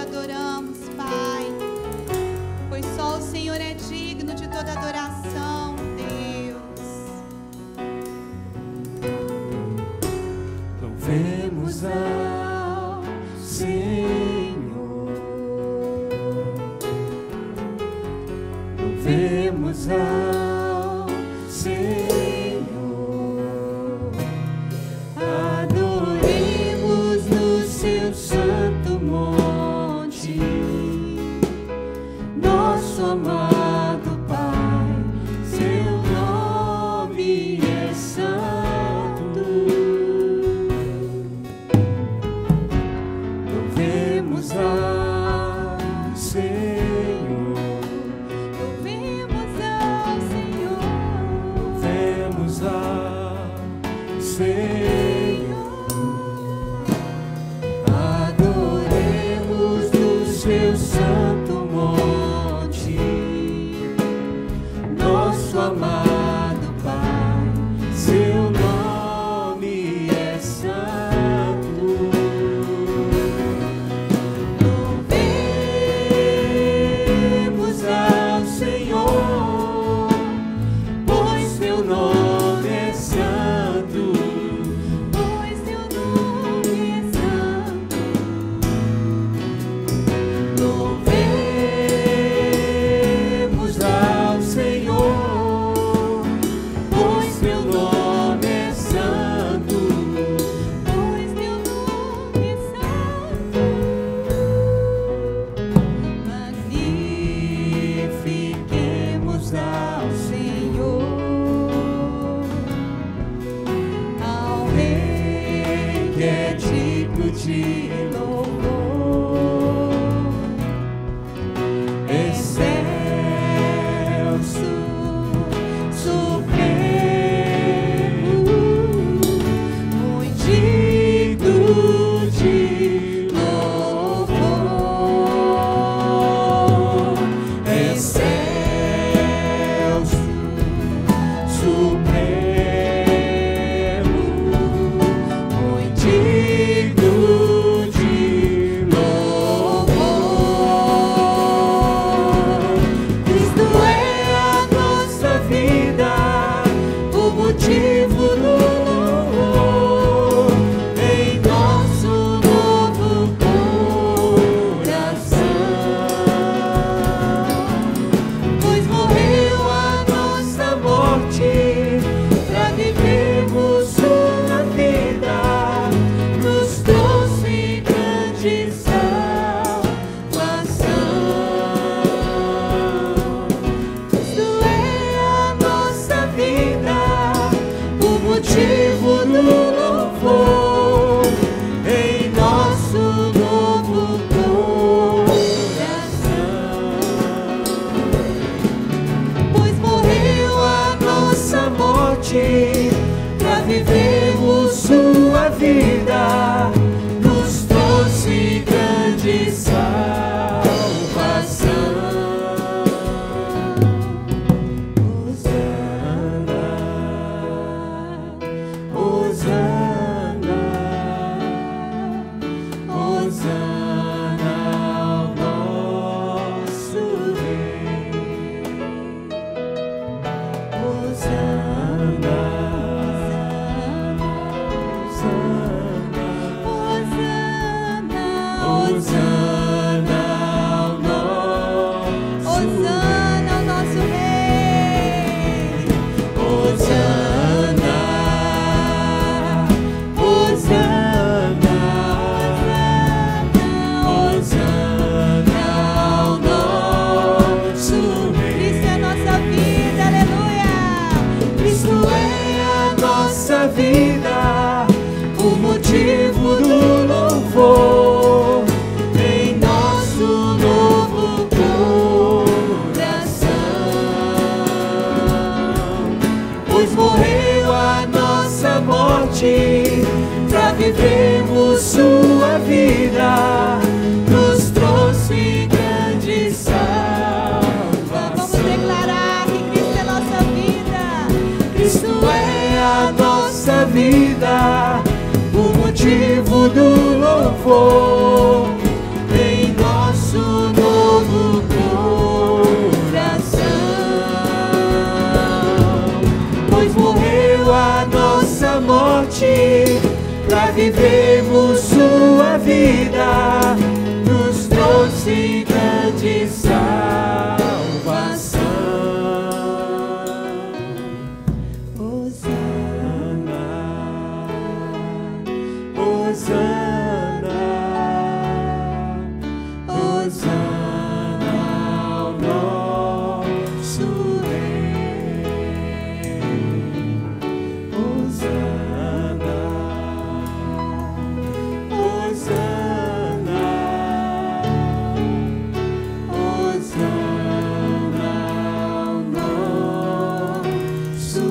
adoramos, Pai, pois só o Senhor é digno de toda adoração, Deus. Louvemos ao Senhor, louvemos ao Senhor, adoremos no seu santo monte, nosso amado Pai, seu nome é santo. Louvemos ao Senhor, Louvemos ao Senhor, louvemos ao Senhor, adoremos no seu santo monte, nosso amado Pai, seu nome é santo. Louvemos ao Senhor, pois seu nome é santo. pois teu nome é santo. Louvemos ao Senhor, pois seu nome é santo. Pois teu nome é santo. Magnifiquemos ao Senhor, ao Rei Que é digno de louvor, excelso, supremo, muito digno de louvor, excelso, supremo, muito digno de louvor. Cristo é a nossa vida, o motivo do louvor em nosso novo coração. Pois morreu a nossa morte pra vivermos sua vida, nos trouxe grande salvação. Cristo é a nossa vida, o motivo do louvor em nosso novo coração. Pois morreu a nossa morte pra vivermos sua vida, nos trouxe grande salvação. Hosana, Hosana, Hosana ao nosso Rei. Hosana, Hosana, Hosana ao nosso Hosana ao nosso Rei. Hosana, Hosana, Hosana ao nosso Rei. Cristo é a nossa vida, aleluia. Cristo é a nossa vida, o motivo do louvor em nosso novo coração. Pois morreu a nossa morte pra vivermos sua vida, nos trouxe grande Vamos salvação. declarar que Cristo é a nossa vida. Cristo é a nossa vida, o motivo do louvor em nós. da morte, pra vivermos sua vida, nos trouxe grande salvação. Hosana, Hosana, Hosana ao nosso Rei. Hosana, Hosana, Hosana ao nosso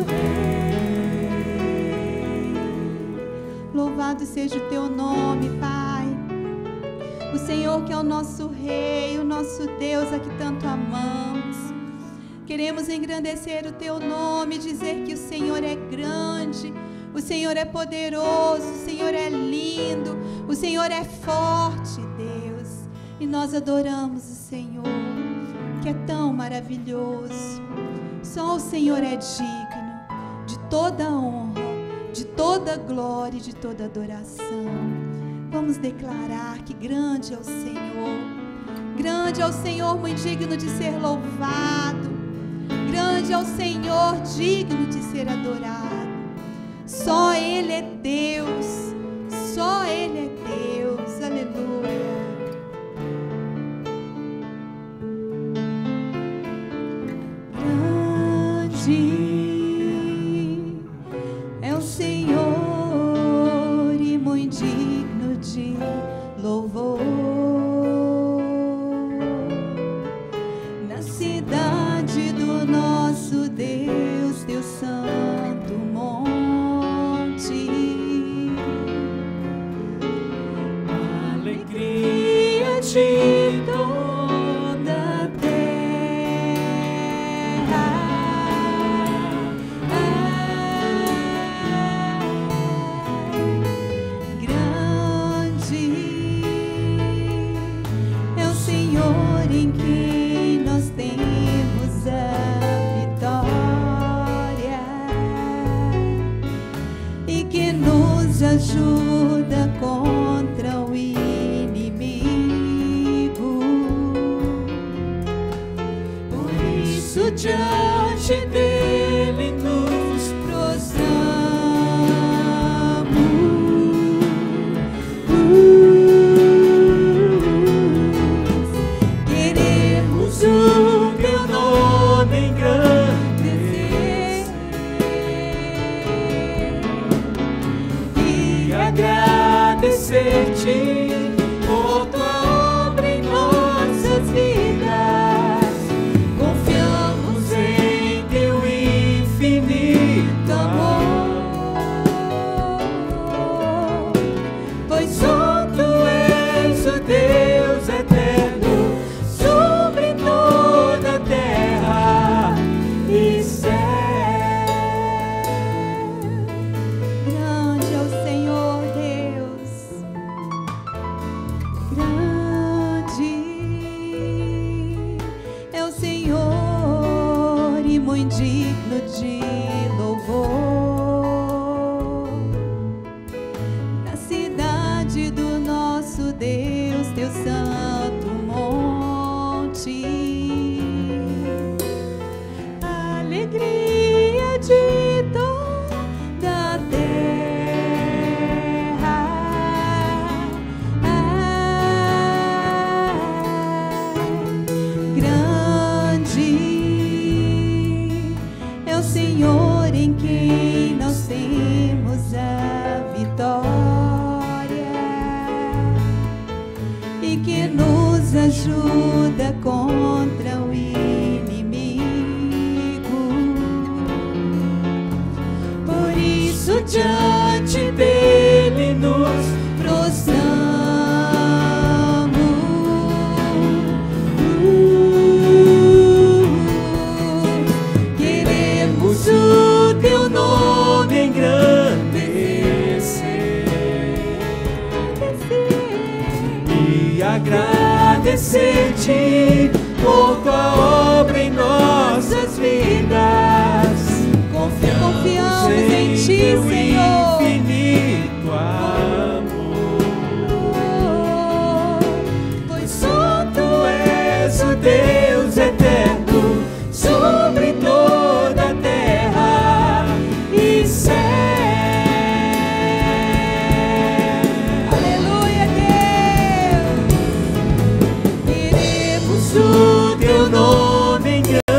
Rei. Louvado seja o teu nome, Pai. O Senhor que é o nosso Rei, o nosso Deus a que tanto amamos. Queremos engrandecer o teu nome, dizer que o Senhor é grande, o Senhor é poderoso, o Senhor é lindo, o Senhor é forte, Deus. E nós adoramos o Senhor, que é tão maravilhoso. Só o Senhor é digno de toda honra, de toda glória e de toda adoração. Vamos declarar que grande é o Senhor. Grande é o Senhor, muito digno de ser louvado. Grande é o Senhor, digno de ser adorado. Só Ele é Deus. Só Ele é Deus. Aleluia. Grande é o Senhor e muito digno de louvor. Na cidade do nosso Deus, teu santo monte, Alegria de toda a terra. Grande é o Senhor em quem nós temos a vitória e que nos ajuda contra o inimigo. Por isso diante dele nos Queremos o teu nome engrandecer e agradecer-te por tua obra em nossas vidas. Confiamos em teu infinito amor, pois só tu és o Deus eterno sobre toda a terra e céu. grande é o Senhor Deus. Grande é o Senhor e muito digno de louvor. Na cidade do nosso Deus, teu santo monte, alegria de toda a terra. Grande é o Senhor em quem nós temos a vitória e que nos ajuda contra o inimigo. Por isso diante dele nos prostramos. Queremos o teu nome engrandecer e agradecer-te por tua obra em nossas vidas. Confiamos em ti. teu Senhor. infinito amor. Pois só Tu és o Deus eterno sobre toda a terra e céu. aleluia, Deus. Iremos O teu nome engrandecer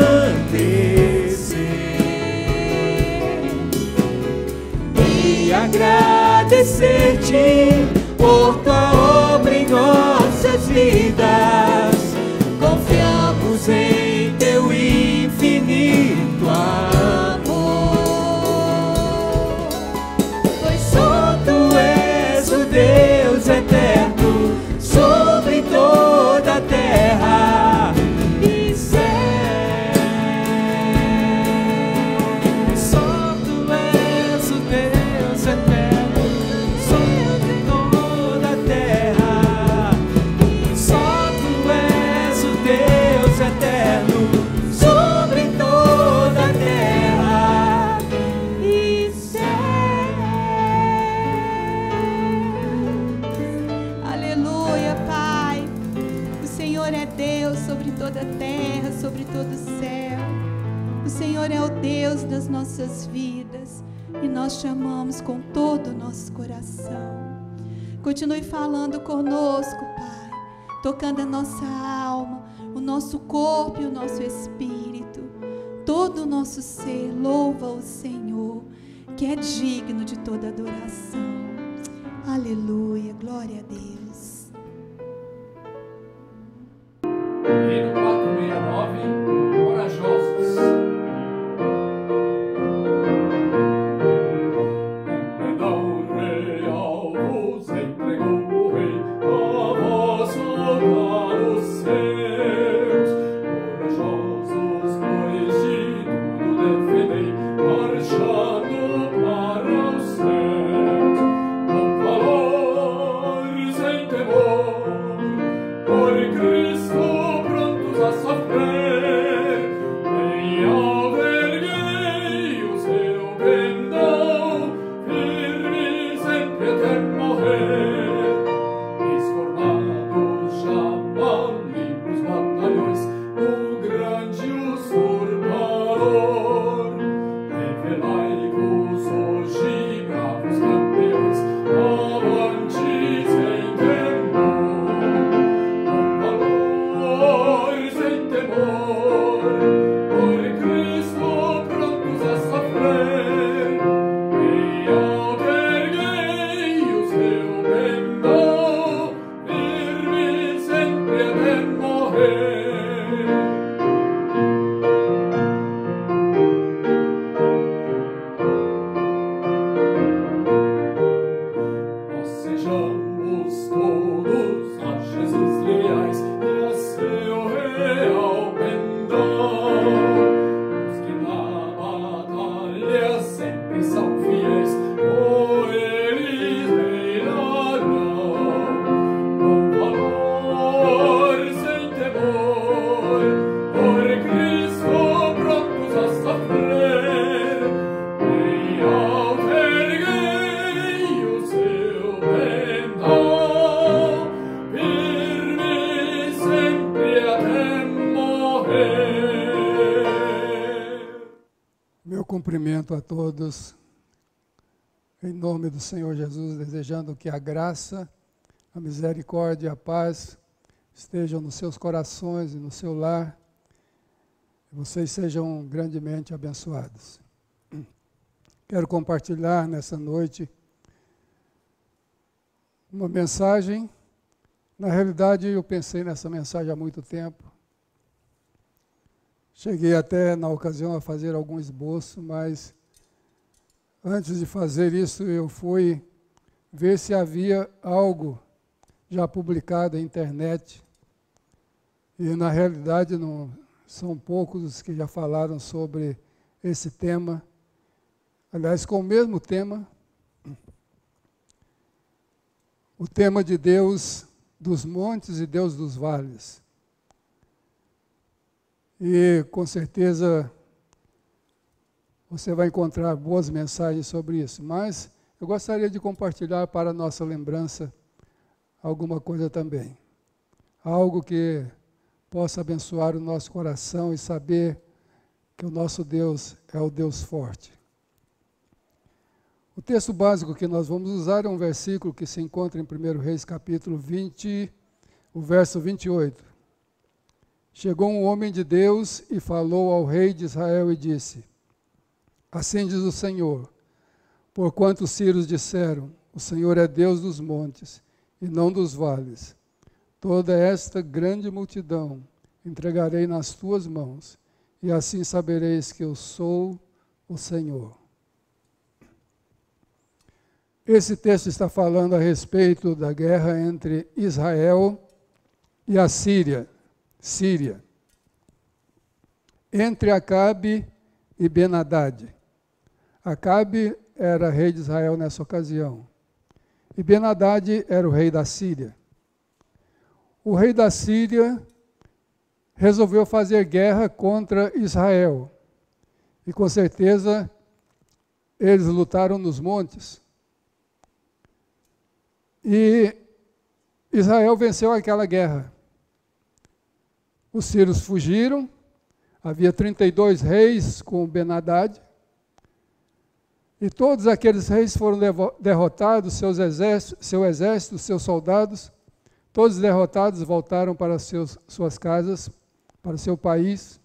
e agradecer-te por tua obra em nossas vidas. Confiamos em teu infinito amor. Pois só Tu és o Deus eterno sobre toda a terra e céu. Só tu és o Deus eterno sobre toda a terra. Só tu és o Deus eterno sobre toda a terra e céu. aleluia, Pai. O Senhor é Deus sobre toda a terra, sobre todo o céu. O Senhor é o Deus das nossas vidas e nós te amamos com todo o nosso coração. Continue falando conosco, Pai, tocando a nossa alma, o nosso corpo e o nosso espírito. Todo o nosso ser louva o Senhor, que é digno de toda adoração. Aleluia, glória a Deus. Hino 469, Corajosos. Em perdão real vos entregou o Rei, a vós soltar os seus. Corajosos, pois de tudo defendei, marchando para os céus. Com valor, sem temor, por Cristo prontos a sofrer, em alberguei o seu pendão, firme sempre até morrer. Esformados já malignos batalhões, o grande usurpador, revelai-vos hoje, bravos campeões, avante sem temor. Sem temor, por Cristo prontos a sofrer, e alberguei o seu pendão, firme sempre até morrer. Nós sejamos todos a Jesus leais e a seu real pendão. Os que na batalha sempre são fiéis, por eles reinarão. Com valor, sem temor, por Cristo prontos a sofrer, em alberguei o seu pendão, firme sempre até morrer. Meu cumprimento a todos, em nome do Senhor Jesus, desejando que a graça, a misericórdia e a paz estejam nos seus corações e no seu lar, e vocês sejam grandemente abençoados. Quero compartilhar nessa noite uma mensagem. Na realidade, eu pensei nessa mensagem há muito tempo. Cheguei até, na ocasião, a fazer algum esboço, mas antes de fazer isso, eu fui ver se havia algo já publicado na internet. E, na realidade, não são poucos os que já falaram sobre esse tema. Aliás, com o mesmo tema, o tema de Deus dos montes e Deus dos vales. E, com certeza, você vai encontrar boas mensagens sobre isso. Mas eu gostaria de compartilhar para a nossa lembrança alguma coisa também. Algo que possa abençoar o nosso coração e saber que o nosso Deus é o Deus forte. O texto básico que nós vamos usar é um versículo que se encontra em 1 Reis capítulo 20, o verso 28. Chegou um homem de Deus e falou ao rei de Israel e disse: Assim diz o Senhor, porquanto os sírios disseram, o Senhor é Deus dos montes e não dos vales. Toda esta grande multidão entregarei nas tuas mãos, e assim sabereis que eu sou o Senhor. Esse texto está falando a respeito da guerra entre Israel e a Síria. Entre Acabe e Ben-Hadad. Acabe era rei de Israel nessa ocasião. E Ben-Hadad era o rei da Síria. O rei da Síria resolveu fazer guerra contra Israel. E com certeza eles lutaram nos montes. E Israel venceu aquela guerra. Os sírios fugiram, havia 32 reis com Ben-Hadad, e todos aqueles reis foram derrotados, seu exército, seus soldados, todos derrotados voltaram para suas casas, para o seu país,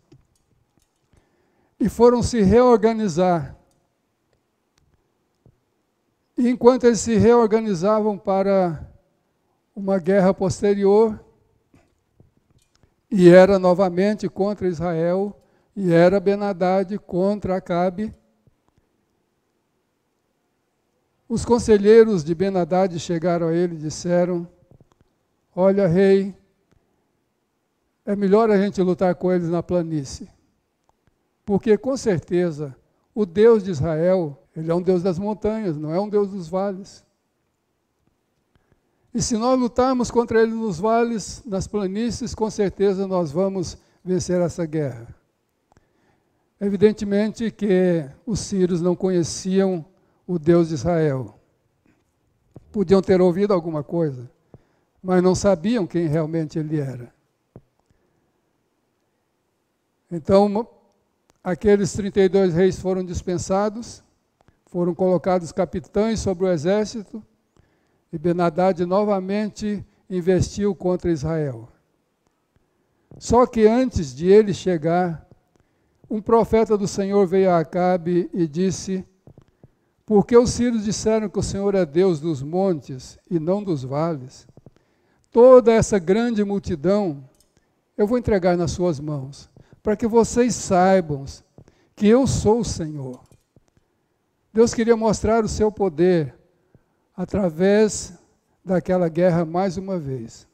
e foram se reorganizar. E enquanto eles se reorganizavam para uma guerra posterior, e era novamente contra Israel, e era Ben-Hadad contra Acabe, os conselheiros de Ben-Hadad chegaram a ele e disseram: olha, rei, é melhor a gente lutar com eles na planície, porque com certeza o Deus de Israel, ele é um Deus das montanhas, não é um Deus dos vales. E se nós lutarmos contra ele nos vales, nas planícies, com certeza nós vamos vencer essa guerra. Evidentemente que os sírios não conheciam o Deus de Israel. Podiam ter ouvido alguma coisa, mas não sabiam quem realmente ele era. Então, aqueles 32 reis foram dispensados, foram colocados capitães sobre o exército, e Ben-Hadad novamente investiu contra Israel. Só que antes de ele chegar, um profeta do Senhor veio a Acabe e disse: porque os sírios disseram que o Senhor é Deus dos montes e não dos vales, toda essa grande multidão eu vou entregar nas suas mãos, para que vocês saibam que eu sou o Senhor. Deus queria mostrar o seu poder através daquela guerra mais uma vez.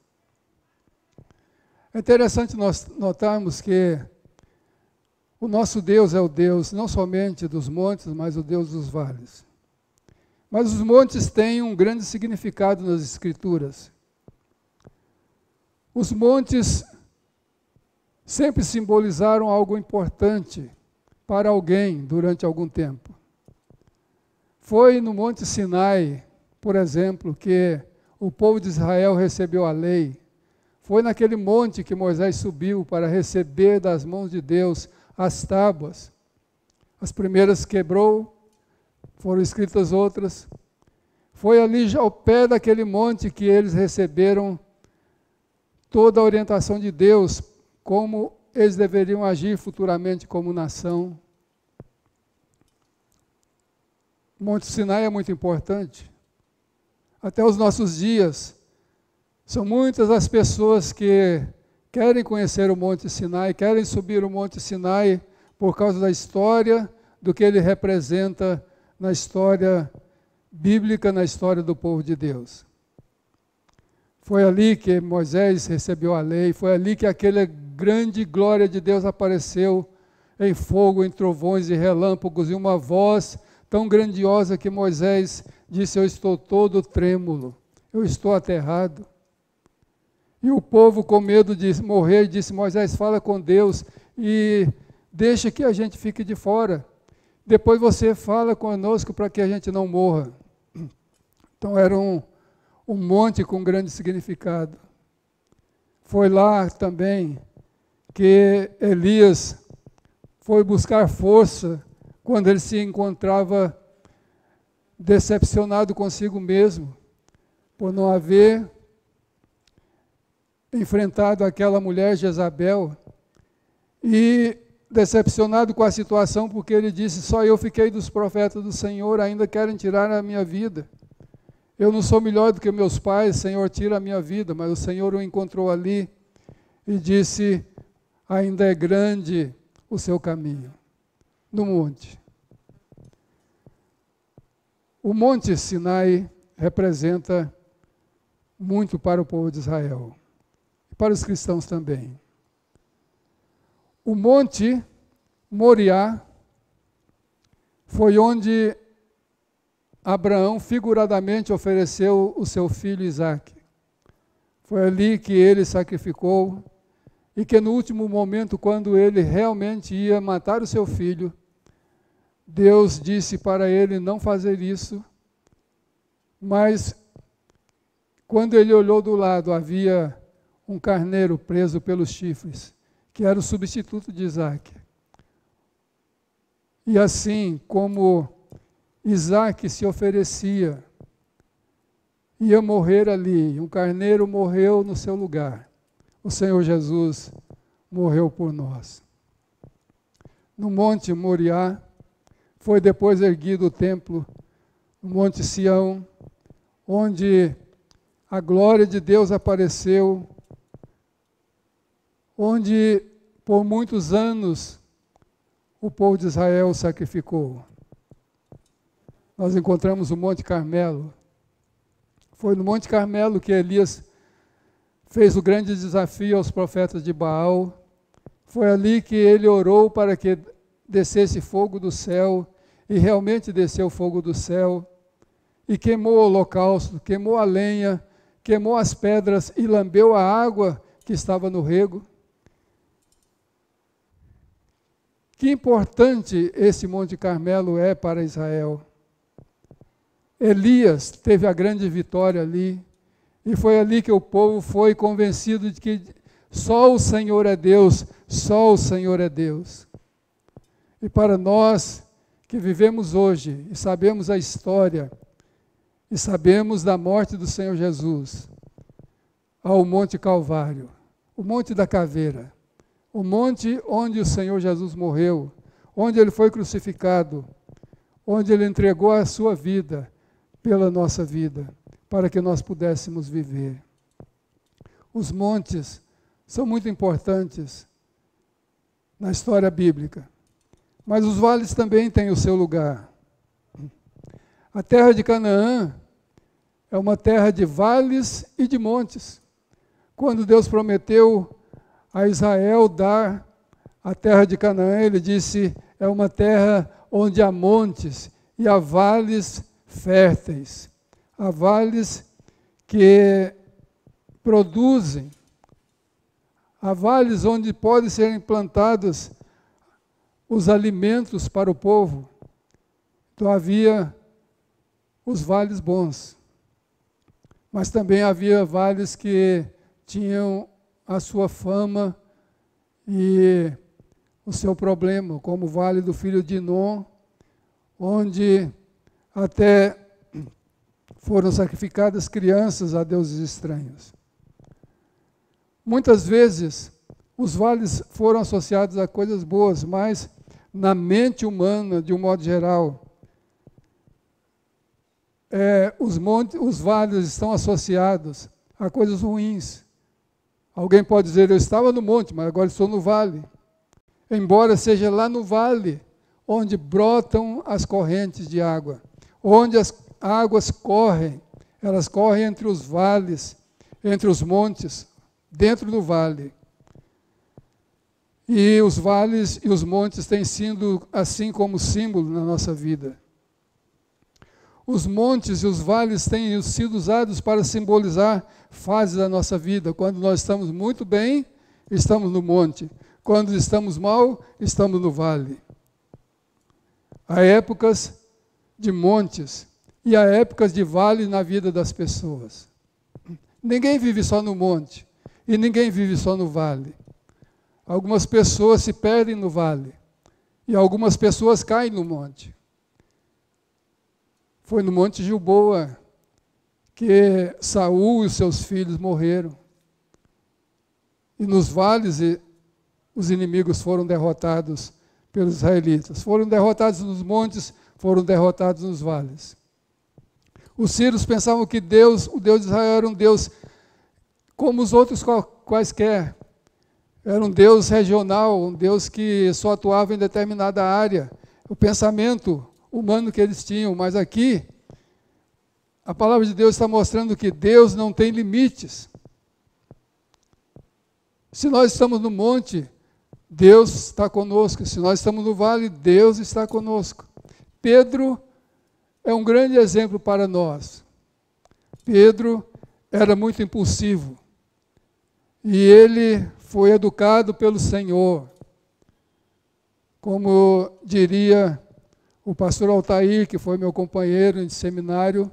É interessante nós notarmos que o nosso Deus é o Deus não somente dos montes, mas o Deus dos vales. Mas os montes têm um grande significado nas Escrituras. Os montes sempre simbolizaram algo importante para alguém durante algum tempo. Foi no Monte Sinai, por exemplo, que o povo de Israel recebeu a lei. Foi naquele monte que Moisés subiu para receber das mãos de Deus as tábuas. As primeiras quebrou, foram escritas outras. Foi ali já ao pé daquele monte que eles receberam toda a orientação de Deus, como eles deveriam agir futuramente como nação. O Monte Sinai é muito importante. Até os nossos dias, são muitas as pessoas que querem conhecer o Monte Sinai, querem subir o Monte Sinai por causa da história, do que ele representa na história bíblica, na história do povo de Deus. Foi ali que Moisés recebeu a lei, foi ali que aquela grande glória de Deus apareceu em fogo, em trovões e relâmpagos, e uma voz tão grandiosa que Moisés disse: eu estou todo trêmulo, eu estou aterrado. E o povo, com medo de morrer, disse: Moisés, fala com Deus e deixa que a gente fique de fora, depois você fala conosco para que a gente não morra. Então era um monte com grande significado. Foi lá também que Elias foi buscar força quando ele se encontrava decepcionado consigo mesmo, por não haver enfrentado aquela mulher Jezabel, e decepcionado com a situação, porque ele disse: só eu fiquei dos profetas do Senhor, ainda querem tirar a minha vida. Eu não sou melhor do que meus pais, Senhor, tira a minha vida. Mas o Senhor o encontrou ali e disse: ainda é grande o seu caminho, no monte. O Monte Sinai representa muito para o povo de Israel, e para os cristãos também. O Monte Moriá foi onde Abraão figuradamente ofereceu o seu filho Isaque. Foi ali que ele sacrificou, e que no último momento, quando ele realmente ia matar o seu filho, Deus disse para ele não fazer isso, mas quando ele olhou do lado, havia um carneiro preso pelos chifres, que era o substituto de Isaque. E assim como Isaque se oferecia, ia morrer ali, um carneiro morreu no seu lugar. O Senhor Jesus morreu por nós. No Monte Moriá, foi depois erguido o templo, no Monte Sião, onde a glória de Deus apareceu, onde por muitos anos o povo de Israel sacrificou. Nós encontramos o Monte Carmelo. Foi no Monte Carmelo que Elias fez o grande desafio aos profetas de Baal. Foi ali que ele orou para que descesse fogo do céu, e realmente desceu fogo do céu, e queimou o holocausto, queimou a lenha, queimou as pedras e lambeu a água que estava no rego. Que importante esse Monte Carmelo é para Israel. Elias teve a grande vitória ali, e foi ali que o povo foi convencido de que só o Senhor é Deus, só o Senhor é Deus. E para nós que vivemos hoje e sabemos a história, e sabemos da morte do Senhor Jesus, ao Monte Calvário, o Monte da Caveira, o monte onde o Senhor Jesus morreu, onde ele foi crucificado, onde ele entregou a sua vida pela nossa vida, para que nós pudéssemos viver. Os montes são muito importantes na história bíblica, mas os vales também têm o seu lugar. A terra de Canaã é uma terra de vales e de montes. Quando Deus prometeu a Israel dar a terra de Canaã, ele disse: é uma terra onde há montes e há vales férteis, há vales que produzem, há vales onde podem ser implantados os alimentos para o povo. Então havia os vales bons, mas também havia vales que tinham a sua fama e o seu problema, como o Vale do Filho de Inom, onde até foram sacrificadas crianças a deuses estranhos. Muitas vezes, os vales foram associados a coisas boas, mas na mente humana, de um modo geral, os vales estão associados a coisas ruins. Alguém pode dizer: eu estava no monte, mas agora estou no vale. Embora seja lá no vale onde brotam as correntes de água, onde as águas correm, elas correm entre os vales, entre os montes, dentro do vale. E os vales e os montes têm sido assim como símbolo na nossa vida. Os montes e os vales têm sido usados para simbolizar fases da nossa vida. Quando nós estamos muito bem, estamos no monte. Quando estamos mal, estamos no vale. Há épocas de montes e há épocas de vale na vida das pessoas. Ninguém vive só no monte e ninguém vive só no vale. Algumas pessoas se perdem no vale e algumas pessoas caem no monte. Foi no Monte Gilboa que Saul e os seus filhos morreram. E nos vales os inimigos foram derrotados pelos israelitas. Foram derrotados nos montes, foram derrotados nos vales. Os sírios pensavam que Deus, o Deus de Israel, era um Deus como os outros quaisquer. Era um Deus regional, um Deus que só atuava em determinada área. O pensamento humano que eles tinham, mas aqui a palavra de Deus está mostrando que Deus não tem limites. Se nós estamos no monte, Deus está conosco. Se nós estamos no vale, Deus está conosco. Pedro é um grande exemplo para nós. Pedro era muito impulsivo e ele foi educado pelo Senhor. Como diria o pastor Altair, que foi meu companheiro de seminário,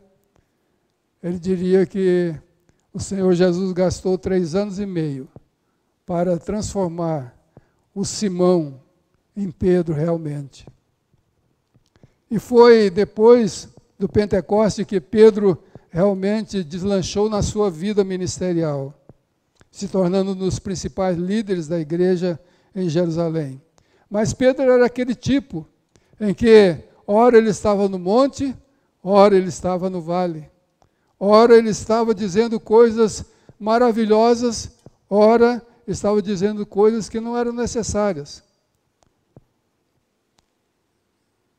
ele diria que o Senhor Jesus gastou 3 anos e meio para transformar o Simão em Pedro realmente. E foi depois do Pentecoste que Pedro realmente deslanchou na sua vida ministerial, se tornando um dos principais líderes da igreja em Jerusalém. Mas Pedro era aquele tipo em que, ora ele estava no monte, ora ele estava no vale. Ora ele estava dizendo coisas maravilhosas, ora estava dizendo coisas que não eram necessárias.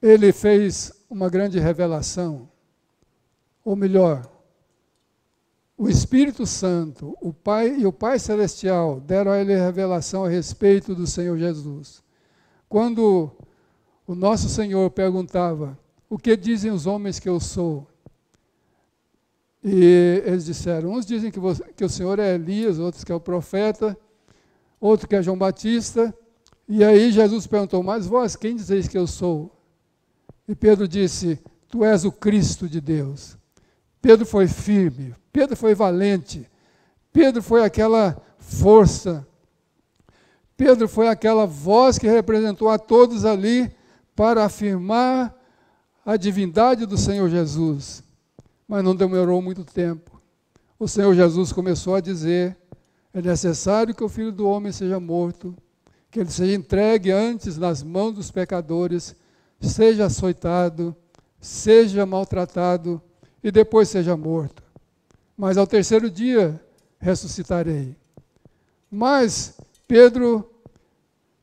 Ele fez uma grande revelação, ou melhor, o Espírito Santo, o Pai e o Pai Celestial deram a ele revelação a respeito do Senhor Jesus. Quando o nosso Senhor perguntava, o que dizem os homens que eu sou? E eles disseram, uns dizem que o Senhor é Elias, outros que é o profeta, outro que é João Batista. E aí Jesus perguntou, mas vós, quem dizeis que eu sou? E Pedro disse, tu és o Cristo de Deus. Pedro foi firme, Pedro foi valente, Pedro foi aquela força, Pedro foi aquela voz que representou a todos ali para afirmar a divindade do Senhor Jesus. Mas não demorou muito tempo. O Senhor Jesus começou a dizer, é necessário que o Filho do Homem seja morto, que ele seja entregue antes nas mãos dos pecadores, seja açoitado, seja maltratado e depois seja morto. Mas ao 3º dia ressuscitarei. Mas Pedro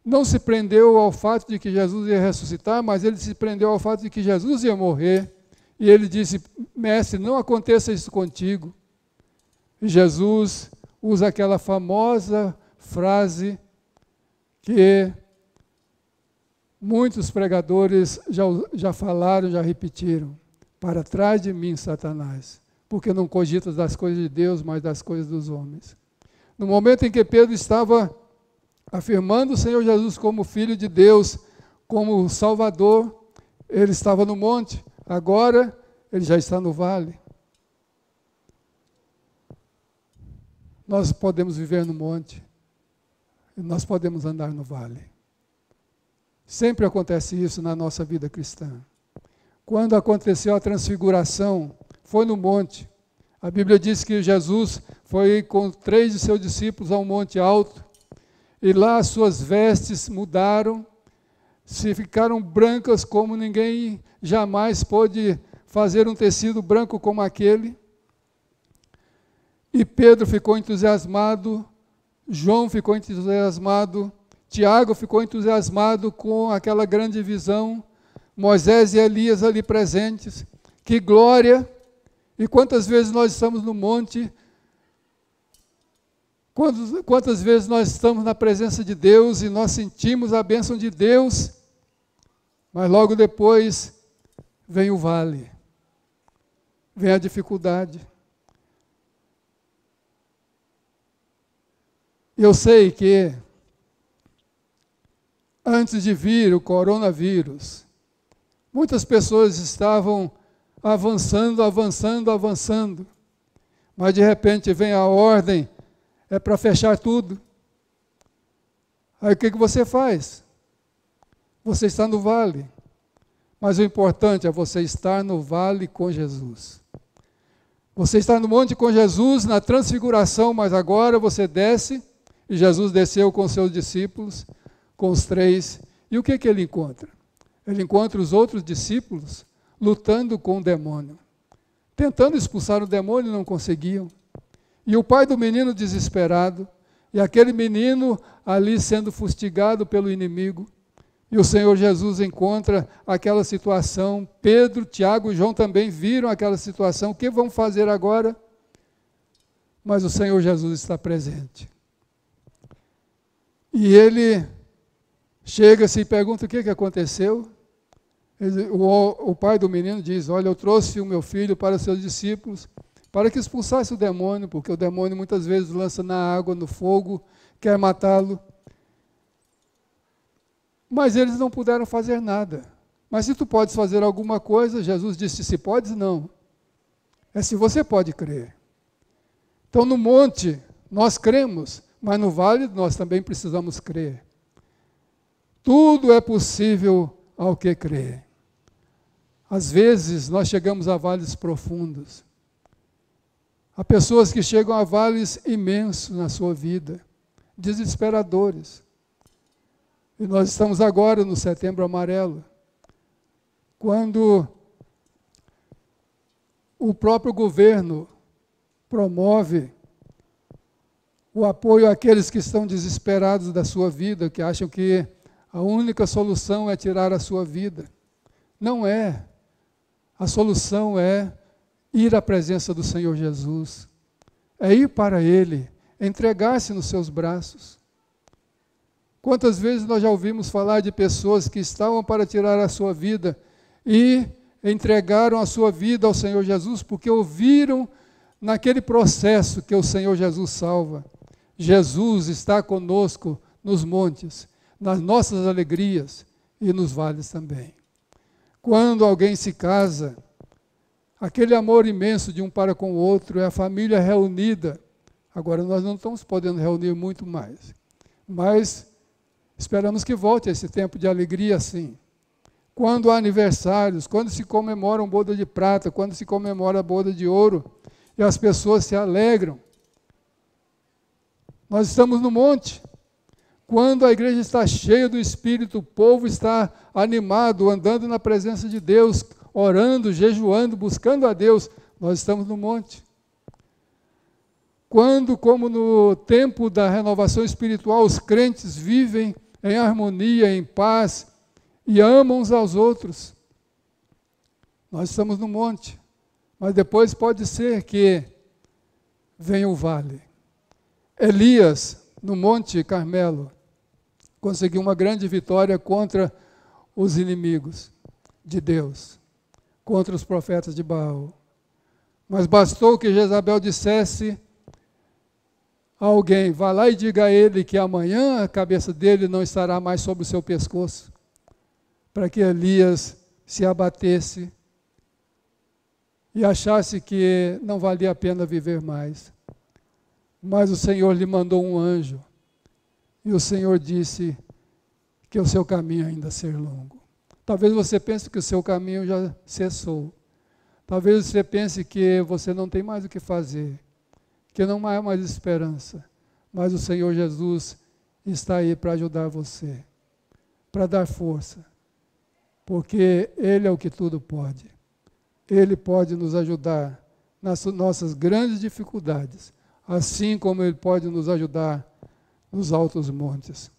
não se prendeu ao fato de que Jesus ia ressuscitar, mas ele se prendeu ao fato de que Jesus ia morrer. E ele disse, mestre, não aconteça isso contigo. E Jesus usa aquela famosa frase que muitos pregadores já falaram, já repetiram. Para trás de mim, Satanás, porque não cogitas das coisas de Deus, mas das coisas dos homens. No momento em que Pedro estava afirmando o Senhor Jesus como Filho de Deus, como Salvador, ele estava no monte. Agora, ele já está no vale. Nós podemos viver no monte, e nós podemos andar no vale. Sempre acontece isso na nossa vida cristã. Quando aconteceu a transfiguração, foi no monte. A Bíblia diz que Jesus foi com 3 de seus discípulos a um monte alto, e lá as suas vestes mudaram, se ficaram brancas como ninguém jamais pôde fazer um tecido branco como aquele. E Pedro ficou entusiasmado, João ficou entusiasmado, Tiago ficou entusiasmado com aquela grande visão, Moisés e Elias ali presentes. Que glória! E quantas vezes nós estamos no monte, quantas vezes nós estamos na presença de Deus e nós sentimos a bênção de Deus, mas logo depois vem o vale, vem a dificuldade. Eu sei que antes de vir o coronavírus, Muitas pessoas estavam avançando, mas de repente vem a ordem, é para fechar tudo. Aí o que você faz? Você está no vale, mas o importante é você estar no vale com Jesus. Você está no monte com Jesus, na transfiguração, mas agora você desce, e Jesus desceu com seus discípulos, com os 3, e o que ele encontra? Ele encontra os outros discípulos lutando com o demônio, tentando expulsar o demônio e não conseguiam. E o pai do menino desesperado, e aquele menino ali sendo fustigado pelo inimigo. E o Senhor Jesus encontra aquela situação. Pedro, Tiago e João também viram aquela situação. O que vão fazer agora? Mas o Senhor Jesus está presente. E ele chega-se e pergunta o que aconteceu. O pai do menino diz, olha, eu trouxe o meu filho para seus discípulos, para que expulsasse o demônio, porque o demônio muitas vezes lança na água, no fogo, quer matá-lo. Mas eles não puderam fazer nada. Mas se tu podes fazer alguma coisa, Jesus disse, se podes, não. É se você pode crer. Então no monte nós cremos, mas no vale nós também precisamos crer. Tudo é possível ao que crê. Às vezes nós chegamos a vales profundos. Há pessoas que chegam a vales imensos na sua vida, desesperadores. E nós estamos agora no Setembro Amarelo, quando o próprio governo promove o apoio àqueles que estão desesperados da sua vida, que acham que a única solução é tirar a sua vida. Não é. A solução é ir à presença do Senhor Jesus, é ir para Ele, entregar-se nos seus braços. Quantas vezes nós já ouvimos falar de pessoas que estavam para tirar a sua vida e entregaram a sua vida ao Senhor Jesus porque ouviram naquele processo que o Senhor Jesus salva. Jesus está conosco nos montes, nas nossas alegrias e nos vales também. Quando alguém se casa, aquele amor imenso de um para com o outro, é a família reunida. Agora nós não estamos podendo reunir muito mais, mas esperamos que volte esse tempo de alegria assim. Quando há aniversários, quando se comemora uma boda de prata, quando se comemora a boda de ouro, e as pessoas se alegram. Nós estamos no monte. Quando a igreja está cheia do Espírito, o povo está animado, andando na presença de Deus, orando, jejuando, buscando a Deus, nós estamos no monte. Quando, como no tempo da renovação espiritual, os crentes vivem em harmonia, em paz, e amam uns aos outros, nós estamos no monte. Mas depois pode ser que venha o vale. Elias, no Monte Carmelo, conseguiu uma grande vitória contra os inimigos de Deus, contra os profetas de Baal. Mas bastou que Jezabel dissesse a alguém, vá lá e diga a ele que amanhã a cabeça dele não estará mais sobre o seu pescoço, para que Elias se abatesse e achasse que não valia a pena viver mais. Mas o Senhor lhe mandou um anjo, e o Senhor disse que o seu caminho ainda ser longo. Talvez você pense que o seu caminho já cessou. Talvez você pense que você não tem mais o que fazer, que não há mais esperança. Mas o Senhor Jesus está aí para ajudar você, para dar força, porque Ele é o que tudo pode. Ele pode nos ajudar nas nossas grandes dificuldades, assim como Ele pode nos ajudar nos altos montes.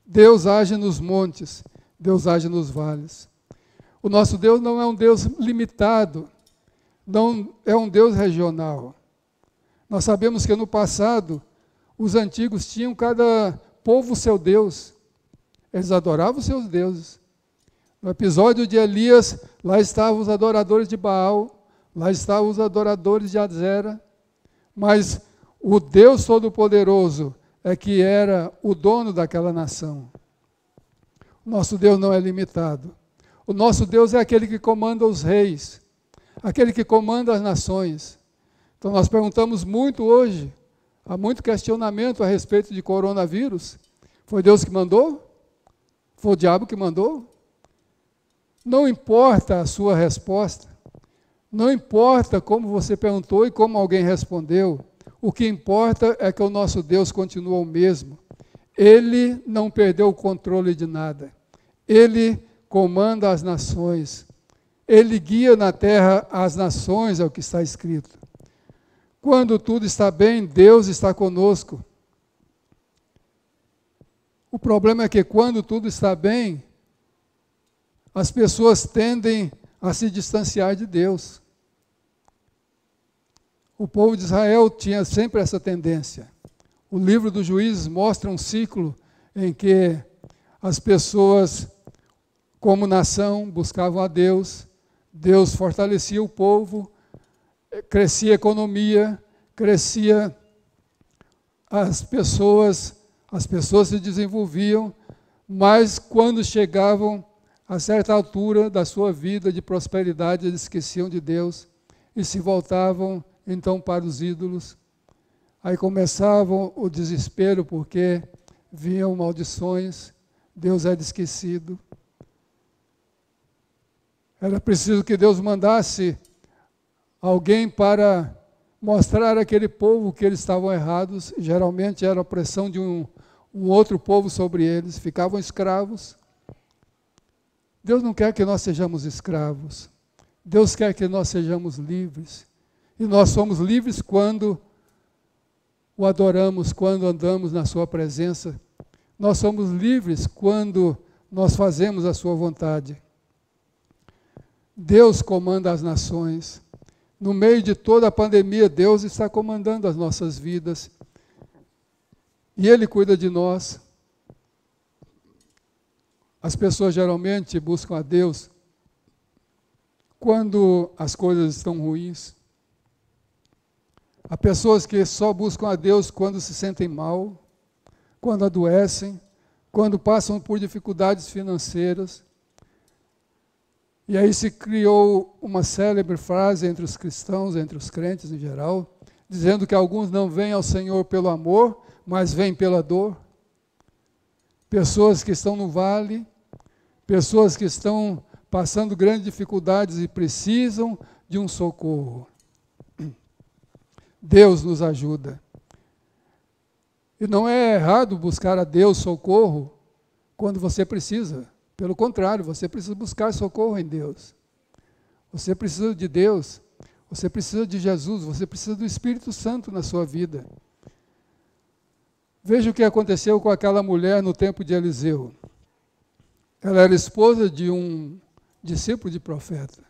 Deus age nos montes, Deus age nos vales. O nosso Deus não é um Deus limitado, não é um Deus regional. Nós sabemos que no passado, os antigos tinham cada povo seu Deus. Eles adoravam os seus deuses. No episódio de Elias, lá estavam os adoradores de Baal, lá estavam os adoradores de Azera, mas o Deus Todo-Poderoso é que era o dono daquela nação. Nosso Deus não é limitado. O nosso Deus é aquele que comanda os reis, aquele que comanda as nações. Então nós perguntamos muito hoje, há muito questionamento a respeito de coronavírus. Foi Deus que mandou? Foi o diabo que mandou? Não importa a sua resposta, não importa como você perguntou e como alguém respondeu, o que importa é que o nosso Deus continua o mesmo. Ele não perdeu o controle de nada. Ele comanda as nações. Ele guia na terra as nações, é o que está escrito. Quando tudo está bem, Deus está conosco. O problema é que quando tudo está bem, as pessoas tendem a se distanciar de Deus. O povo de Israel tinha sempre essa tendência. O livro dos Juízes mostra um ciclo em que as pessoas, como nação, buscavam a Deus, Deus fortalecia o povo, crescia a economia, crescia as pessoas se desenvolviam, mas quando chegavam a certa altura da sua vida de prosperidade, eles esqueciam de Deus e se voltavam então para os ídolos. Aí começavam o desespero porque vinham maldições, Deus era esquecido. Era preciso que Deus mandasse alguém para mostrar àquele povo que eles estavam errados. Geralmente era a pressão de um outro povo sobre eles, ficavam escravos. Deus não quer que nós sejamos escravos. Deus quer que nós sejamos livres. E nós somos livres quando o adoramos, quando andamos na sua presença. Nós somos livres quando nós fazemos a sua vontade. Deus comanda as nações. No meio de toda a pandemia, Deus está comandando as nossas vidas. E Ele cuida de nós. As pessoas geralmente buscam a Deus quando as coisas estão ruins. Há pessoas que só buscam a Deus quando se sentem mal, quando adoecem, quando passam por dificuldades financeiras. E aí se criou uma célebre frase entre os cristãos, entre os crentes em geral, dizendo que alguns não vêm ao Senhor pelo amor, mas vêm pela dor. Pessoas que estão no vale, pessoas que estão passando grandes dificuldades e precisam de um socorro. Deus nos ajuda. E não é errado buscar a Deus socorro quando você precisa. Pelo contrário, você precisa buscar socorro em Deus. Você precisa de Deus, você precisa de Jesus, você precisa do Espírito Santo na sua vida. Veja o que aconteceu com aquela mulher no tempo de Eliseu. Ela era esposa de um discípulo de profeta.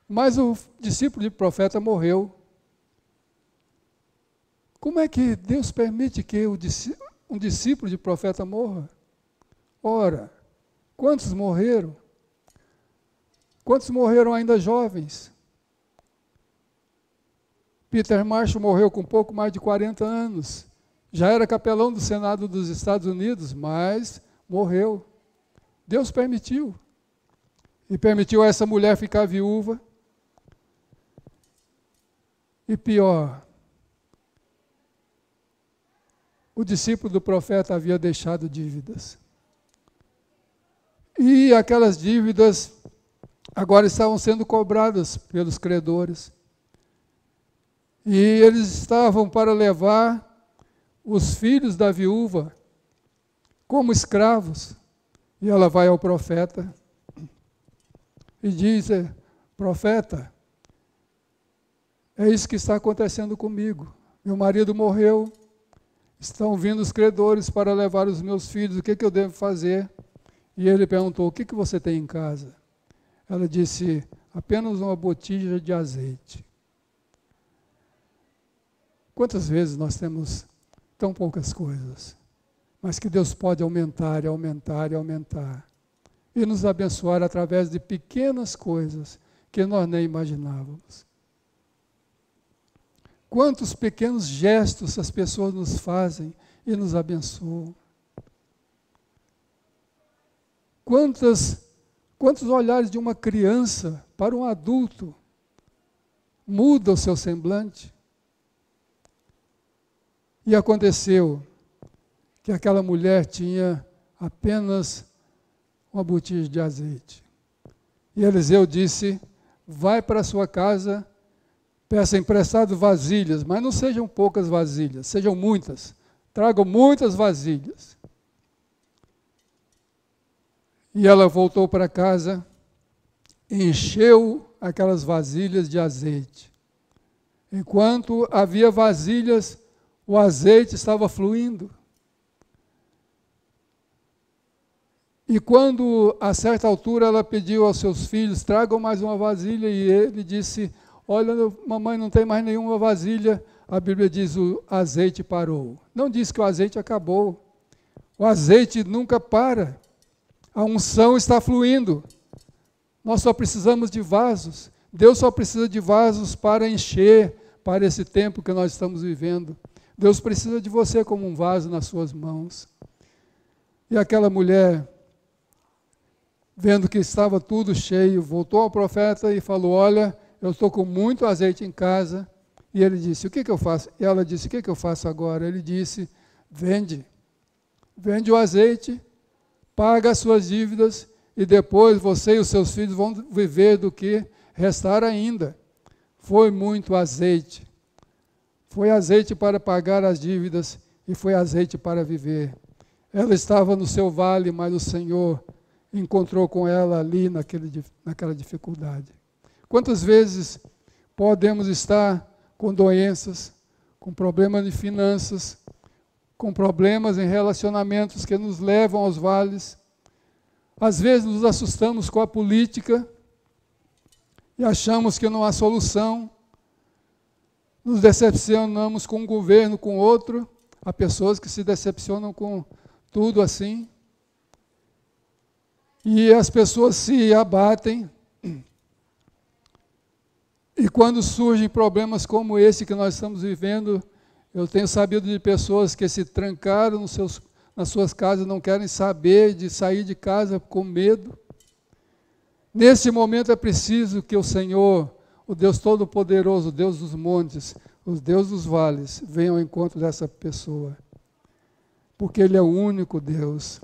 Mas o discípulo de profeta morreu. Como é que Deus permite que um discípulo de profeta morra? Ora, quantos morreram? Quantos morreram ainda jovens? Peter Marshall morreu com pouco mais de 40 anos. Já era capelão do Senado dos Estados Unidos, mas morreu. Deus permitiu. E permitiu a essa mulher ficar viúva. E pior, o discípulo do profeta havia deixado dívidas. E aquelas dívidas agora estavam sendo cobradas pelos credores. E eles estavam para levar os filhos da viúva como escravos. E ela vai ao profeta e diz: profeta, é isso que está acontecendo comigo. Meu marido morreu, estão vindo os credores para levar os meus filhos, o que eu devo fazer? E ele perguntou: o que você tem em casa? Ela disse: apenas uma botija de azeite. Quantas vezes nós temos tão poucas coisas, mas que Deus pode aumentar e aumentar e aumentar, e nos abençoar através de pequenas coisas que nós nem imaginávamos. Quantos pequenos gestos as pessoas nos fazem e nos abençoam. Quantas Quantos olhares de uma criança para um adulto muda o seu semblante? E aconteceu que aquela mulher tinha apenas uma botija de azeite. E Eliseu disse: vai para a sua casa, peça emprestado vasilhas, mas não sejam poucas vasilhas, sejam muitas. Tragam muitas vasilhas. E ela voltou para casa, encheu aquelas vasilhas de azeite. Enquanto havia vasilhas, o azeite estava fluindo. E quando, a certa altura, ela pediu aos seus filhos: tragam mais uma vasilha, e ele disse: olha, mamãe, não tem mais nenhuma vasilha. A Bíblia diz: o azeite parou. Não diz que o azeite acabou. O azeite nunca para. A unção está fluindo. Nós só precisamos de vasos. Deus só precisa de vasos para encher, para esse tempo que nós estamos vivendo. Deus precisa de você como um vaso nas suas mãos. E aquela mulher, vendo que estava tudo cheio, voltou ao profeta e falou: olha, eu estou com muito azeite em casa. E ele disse: o que eu faço? E ela disse: o que eu faço agora? Ele disse: vende o azeite, paga as suas dívidas, e depois você e os seus filhos vão viver do que restar ainda. Foi muito azeite. Foi azeite para pagar as dívidas e foi azeite para viver. Ela estava no seu vale, mas o Senhor encontrou com ela ali naquela dificuldade. Quantas vezes podemos estar com doenças, com problemas de finanças, com problemas em relacionamentos que nos levam aos vales. Às vezes nos assustamos com a política e achamos que não há solução. Nos decepcionamos com um governo, com outro. Há pessoas que se decepcionam com tudo assim. E as pessoas se abatem. E quando surgem problemas como esse que nós estamos vivendo, eu tenho sabido de pessoas que se trancaram nas suas casas, não querem saber de sair de casa com medo. Nesse momento é preciso que o Senhor, o Deus Todo-Poderoso, o Deus dos montes, o Deus dos vales, venha ao encontro dessa pessoa. Porque Ele é o único Deus,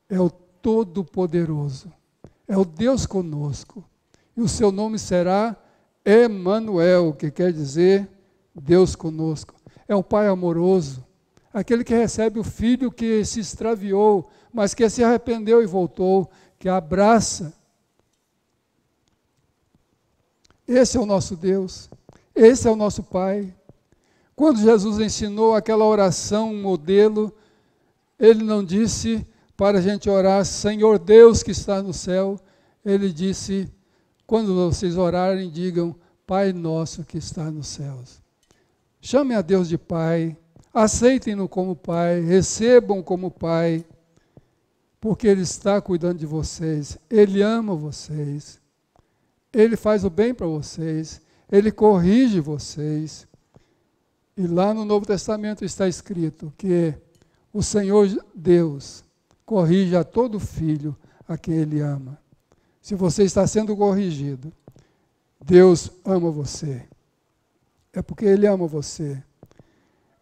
é o Todo-Poderoso, é o Deus conosco. E o seu nome será Emanuel, que quer dizer Deus conosco. É um Pai amoroso, aquele que recebe o filho que se extraviou, mas que se arrependeu e voltou, que abraça. Esse é o nosso Deus, esse é o nosso Pai. Quando Jesus ensinou aquela oração, um modelo, Ele não disse para a gente orar: Senhor Deus que está no céu. Ele disse: quando vocês orarem, digam: Pai nosso que está nos céus. Chamem a Deus de Pai, aceitem-no como Pai, recebam como Pai, porque Ele está cuidando de vocês, Ele ama vocês, Ele faz o bem para vocês, Ele corrige vocês. E lá no Novo Testamento está escrito que o Senhor Deus corrige a todo filho a quem Ele ama. Se você está sendo corrigido, Deus ama você. É porque Ele ama você.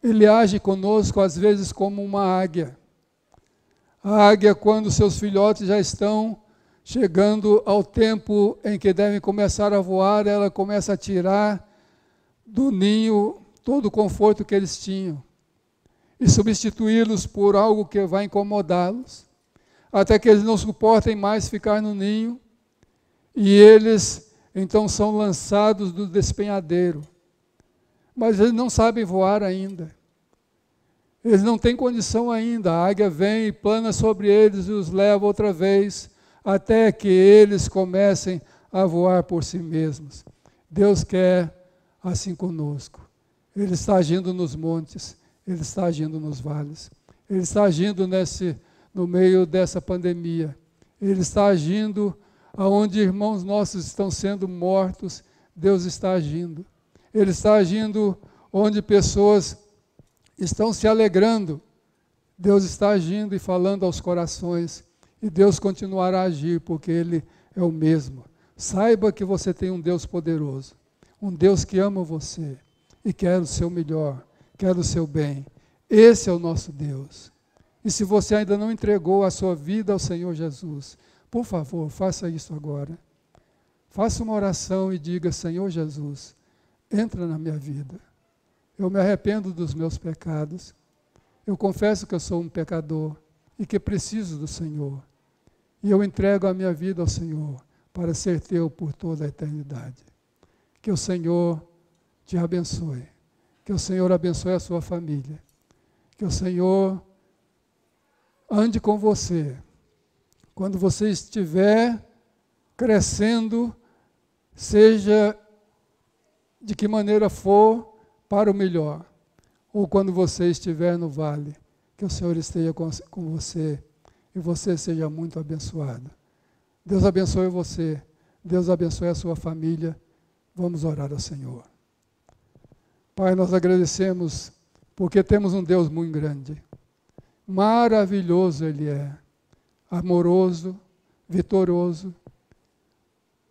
Ele age conosco, às vezes, como uma águia. A águia, quando seus filhotes já estão chegando ao tempo em que devem começar a voar, ela começa a tirar do ninho todo o conforto que eles tinham e substituí-los por algo que vai incomodá-los, até que eles não suportem mais ficar no ninho, e eles então são lançados do despenhadeiro. Mas eles não sabem voar ainda. Eles não têm condição ainda. A águia vem e plana sobre eles e os leva outra vez, até que eles comecem a voar por si mesmos. Deus quer assim conosco. Ele está agindo nos montes, Ele está agindo nos vales. Ele está agindo no meio dessa pandemia. Ele está agindo aonde irmãos nossos estão sendo mortos. Deus está agindo. Ele está agindo onde pessoas estão se alegrando. Deus está agindo e falando aos corações. E Deus continuará a agir, porque Ele é o mesmo. Saiba que você tem um Deus poderoso, um Deus que ama você e quer o seu melhor, quer o seu bem. Esse é o nosso Deus. E se você ainda não entregou a sua vida ao Senhor Jesus, por favor, faça isso agora. Faça uma oração e diga: Senhor Jesus, entra na minha vida. Eu me arrependo dos meus pecados. Eu confesso que eu sou um pecador e que preciso do Senhor. E eu entrego a minha vida ao Senhor para ser teu por toda a eternidade. Que o Senhor te abençoe. Que o Senhor abençoe a sua família. Que o Senhor ande com você. Quando você estiver crescendo, seja de que maneira for, para o melhor. Ou quando você estiver no vale, que o Senhor esteja com você e você seja muito abençoado. Deus abençoe você. Deus abençoe a sua família. Vamos orar ao Senhor. Pai, nós agradecemos porque temos um Deus muito grande. Maravilhoso Ele é. Amoroso, vitorioso.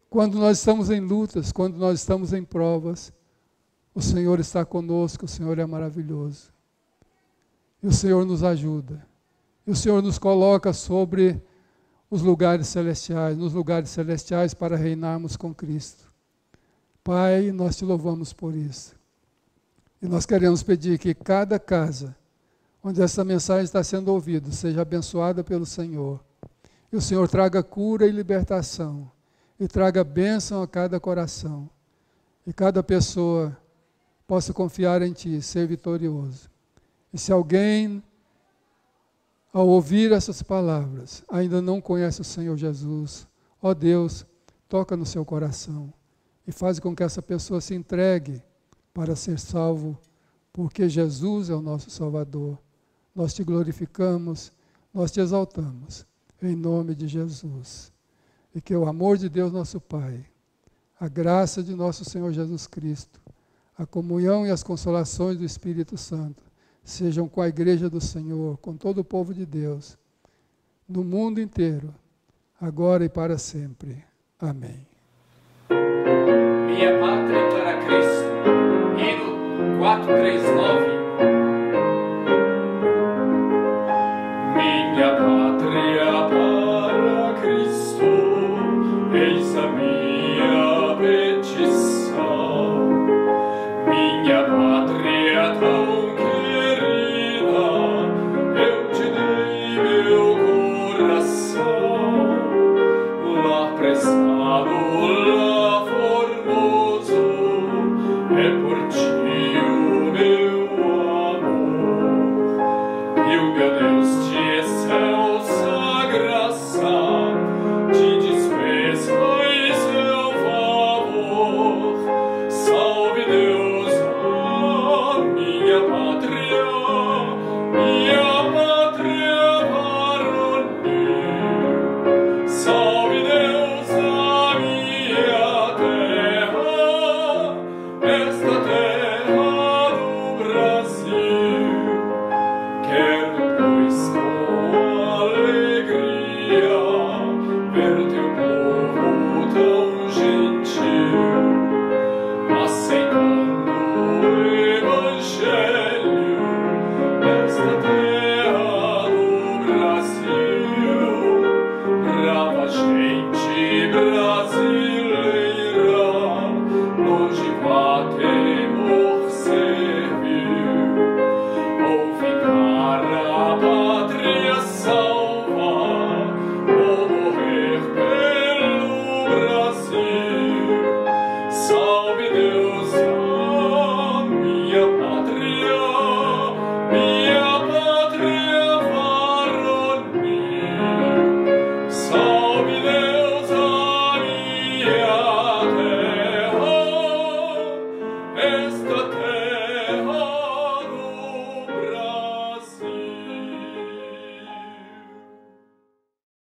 Quando nós estamos em lutas, quando nós estamos em provas, o Senhor está conosco, o Senhor é maravilhoso. E o Senhor nos ajuda. E o Senhor nos coloca sobre os lugares celestiais, nos lugares celestiais para reinarmos com Cristo. Pai, nós te louvamos por isso. E nós queremos pedir que cada casa onde essa mensagem está sendo ouvida seja abençoada pelo Senhor. E o Senhor traga cura e libertação. E traga bênção a cada coração. E cada pessoa possa confiar em Ti, ser vitorioso. E se alguém, ao ouvir essas palavras, ainda não conhece o Senhor Jesus, ó Deus, toca no seu coração e faz com que essa pessoa se entregue para ser salvo, porque Jesus é o nosso Salvador. Nós te glorificamos, nós te exaltamos, em nome de Jesus. E que o amor de Deus nosso Pai, a graça de nosso Senhor Jesus Cristo, a comunhão e as consolações do Espírito Santo sejam com a igreja do Senhor, com todo o povo de Deus, no mundo inteiro, agora e para sempre. Amém. Minha pátria para Cristo, hino 439. Minha pátria para Cristo, eis a minha petição. Minha pátria tão querida, eu te dei meu coração. Lá prestado, lá formoso, é por ti o meu amor. E o meu Deus de excelsa graça te despeça em seu favor. Salve Deus, a minha pátria varonil. Salve Deus, a minha terra, esta terra do Brasil. Quero, pois, com alegria ver teu povo tão gentil, aceitando o Evangelho.